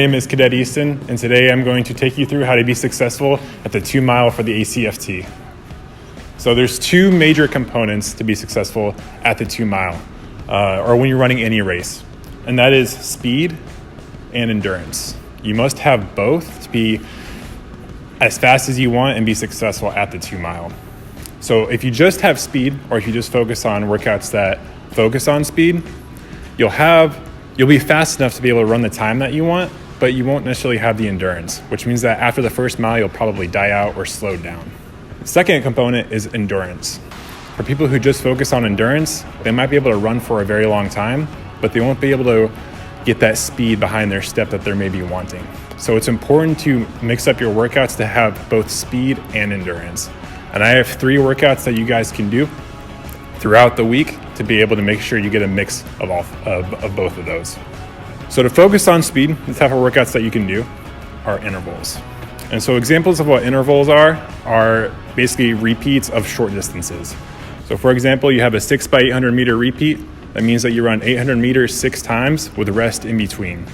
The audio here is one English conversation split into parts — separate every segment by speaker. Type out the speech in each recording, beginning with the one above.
Speaker 1: My name is Cadet Easton, and today I'm going to take you through how to be successful at the 2 mile for the ACFT. So there's two major components to be successful at the 2 mile, or when you're running any race, and that is speed and endurance. You must have both to be as fast as you want and be successful at the 2 mile. So if you just have speed, or if you just focus on workouts that focus on speed, you'll be fast enough to be able to run the time that you want, but you won't necessarily have the endurance, which means that after the first mile, you'll probably die out or slow down. The second component is endurance. For people who just focus on endurance, they might be able to run for a very long time, but they won't be able to get that speed behind their step that they're maybe wanting. So it's important to mix up your workouts to have both speed and endurance. And I have 3 workouts that you guys can do throughout the week to be able to make sure you get a mix of both of those. So to focus on speed, the type of workouts that you can do are intervals. And so examples of what intervals are basically repeats of short distances. So for example, you have a 6 by 800 meter repeat. That means that you run 800 meters 6 times with rest in between.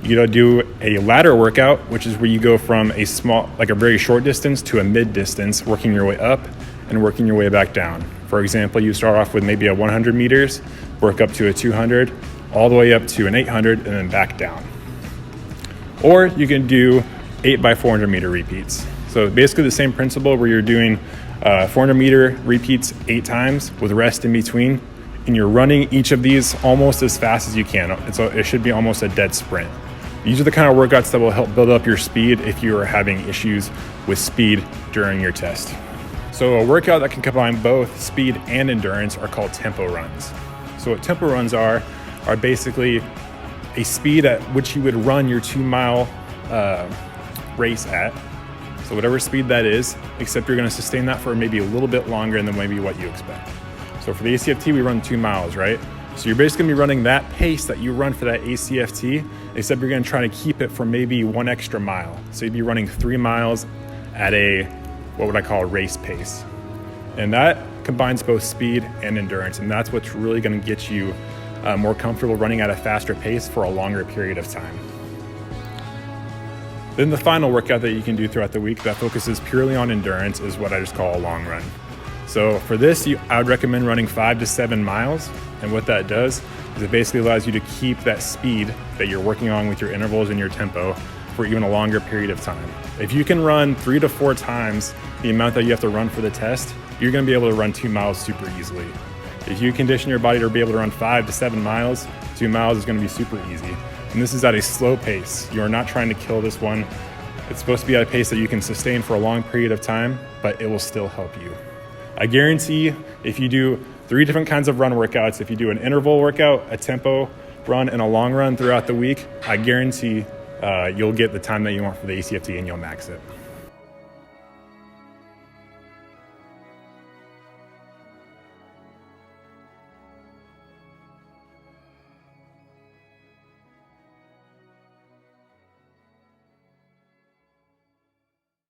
Speaker 1: You gotta do a ladder workout, which is where you go from a very short distance to a mid distance, working your way up and working your way back down. For example, you start off with maybe a 100 meters, work up to a 200, all the way up to an 800, and then back down. Or you can do 8 by 400 meter repeats. So basically the same principle where you're doing 400 meter repeats 8 times with rest in between, and you're running each of these almost as fast as you can. It should be almost a dead sprint. These are the kind of workouts that will help build up your speed if you are having issues with speed during your test. So a workout that can combine both speed and endurance are called tempo runs. So what tempo runs are basically a speed at which you would run your 2 mile race at. So whatever speed that is, except you're gonna sustain that for maybe a little bit longer than maybe what you expect. So for the ACFT, we run 2 miles, right? So you're basically gonna be running that pace that you run for that ACFT, except you're gonna try to keep it for maybe 1 extra mile. So you'd be running 3 miles at what would I call a race pace. And that combines both speed and endurance, and that's what's really gonna get you more comfortable running at a faster pace for a longer period of time. Then the final workout that you can do throughout the week that focuses purely on endurance is what I just call a long run. So for this, I would recommend running 5 to 7 miles. And what that does is it basically allows you to keep that speed that you're working on with your intervals and your tempo for even a longer period of time. If you can run 3 to 4 times the amount that you have to run for the test, you're gonna be able to run 2 miles super easily. If you condition your body to be able to run 5 to 7 miles, 2 miles is gonna be super easy. And this is at a slow pace. You are not trying to kill this one. It's supposed to be at a pace that you can sustain for a long period of time, but it will still help you. I guarantee if you do 3 different kinds of run workouts, if you do an interval workout, a tempo run, and a long run throughout the week, I guarantee you'll get the time that you want for the ACFT and you'll max it.